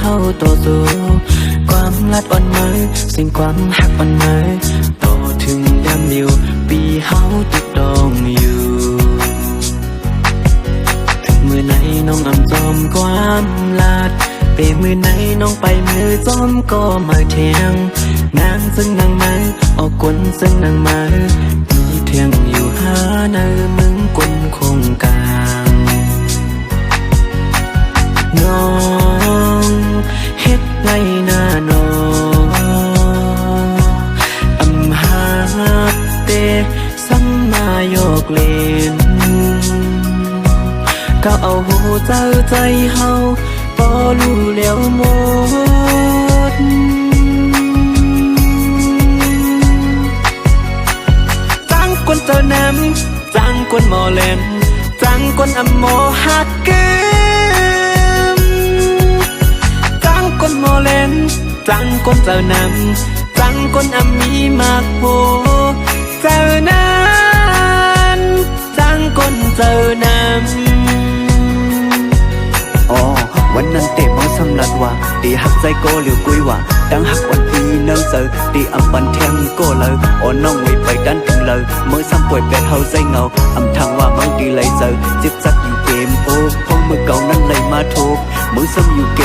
เฮาต่อสู้ความลัดอ่อนไหมสิ่งความหักอ่อนไหมต่อถึงยามอยู่ปีเฮาติดดองอยู่ถึงมือไหนน้องอำจอมความลัดเปมือไหนน้องไปมือจอมก็มาเทียงนางซึ่งนางมาออกกลซึ่งนางมามีเทียงอยู่หาเนื้อมึงกลคงกลางน้องเฮ็ดไงหน้าน้องอำหาเตสัมมาโยกเล่นก็เอาหูเจ้าใจเฮาพอรู้แล้วหมดจังคนเจ้าน้ำจังคนหมอเล่นจังคนอำโมหักเกิมจังคนหมอเล่นจังคนเจ้าน้ำจังคนอำมีมากโหเจ้านั้นจังคนเจ้าน้ำวันนั้นเตะมองสำลัดว่าตีหักใจโกเหลียวกุยว่าดังหักวันปีเนิ่งเจอตีอำปันแทงโกเลยน้องไว้ไปดันถึงเลยเมื่อซ้ำป่วยแบบเฮาใจเงาอำทางว่าบางทีเลยเจอจิบจักอยู่เกมพงมือเก่านั้นเลยมาทุกมือซ้ำอยู่เก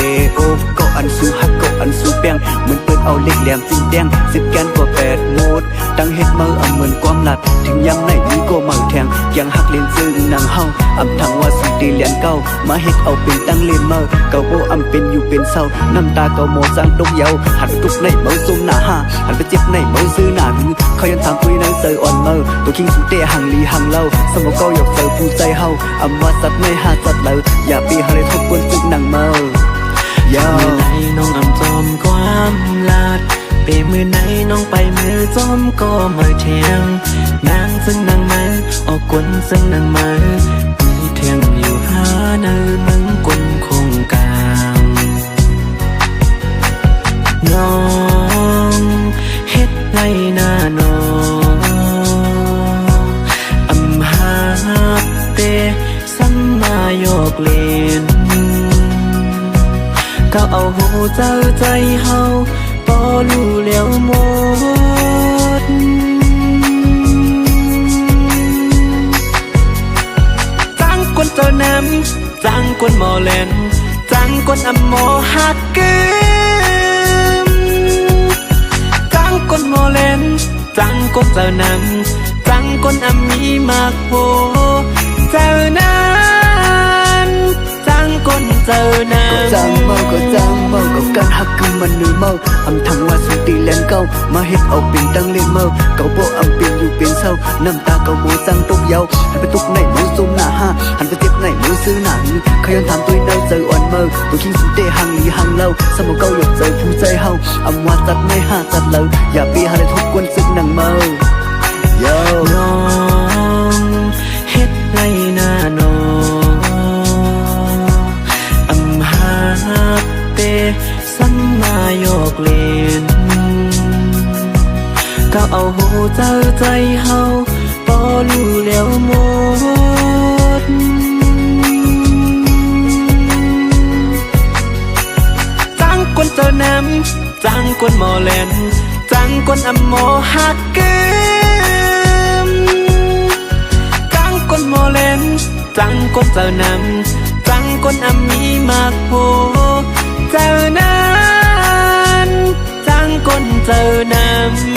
ก็อันสู้หักก็อันสู้แป้งเหมือนเปิดเอาเล็กแหลมจิ้มแดง10แกนกว่า8โมดตั้งเฮ็ดมือเหมือนความหลัดถึงยามไหนมีก็มาแทงยังหักเล่นซึ่งนางเฮาอำทางว่าสุดตีเหรียญเก่ามาเฮ็ดเอาเป็นตั้งเล่นเมื่อเก่าโบอำเป็นอยู่เป็นเศร้าน้ำตาเก่าโมสร้างตกเยาหันไปตุกในเมื่อซุ่มหน้าห้าหันไปเจ็บในเมื่อซื้อหน้าหึเขายังถามคุยในเซอร์อ่อนเมื่อตัวคิงสุดเตะหังลีหังเล่าสมองเก่าหยอกเซอร์ผู้ใจเฮาอำว่าสัตว์ในหาสัตว์เลยอย่าปีหาเลยทบกวนซึกนางเมื่อยาวมือไหนน้องอำจอมความลาดเปมือไหนน้องไปมือจอมก็มาเทียงนางซึ่งนางมาออกกลซึ่งนางมามีเทียงอยู่หาเนื้อมึงกลคงกลางน้องเฮ็ดไงหน้าน้องอำหาเตสัมมาโยกเล่นก็เอาหูเจ้าใจเฮาพอรู้แล้วหมดจังคนเจ้าน้ำจังคนหมอเล่นจังคนอำโมหักเกิมจังคนหมอเล่นจังคนเจ้าน้ำจังคนอำมีมากโหเจ้านั้นจังคนเจ้าน้ำก็จังเมาก็การหักคือมันเหนื่อยเมาอำทางว่าสุดตีแลนเก่ามาเฮ็ดเอาเป็นตั้งเล่นเมาเก่าโบอำเป็นอยู่เป็นเศร้าน้ำตาเก่าโบสร้างตกเยาหันไปตุกในมือซุ่มหน้าห้าหันไปเจ็บในมือซื้อหนังเขายังถามตัวในเจออ่อนเมื่อตัวคิงสุดเตะหังลีหังเล่าสมองเก่าหยอกเจอผู้ใจเฮาอำว่าจัดในห้าจัดเลยอย่าปีหาเลยทบกวนซึกนางเมาน้องเฮ็ดไรหน้าน้องอำหาเตสัมมาโยกเล่นก็เอาหูเจ้าใจเฮาพอรู้แล้วหมดจังคนเจ้าน้ำจังคนหมอเล่นจังคนอำโมหักเกิมจังคนหมอเล่นจังคนเจ้าน้ำจังคนอำมีมากโหเจ้านั้นจังคนเจ้าน้ำ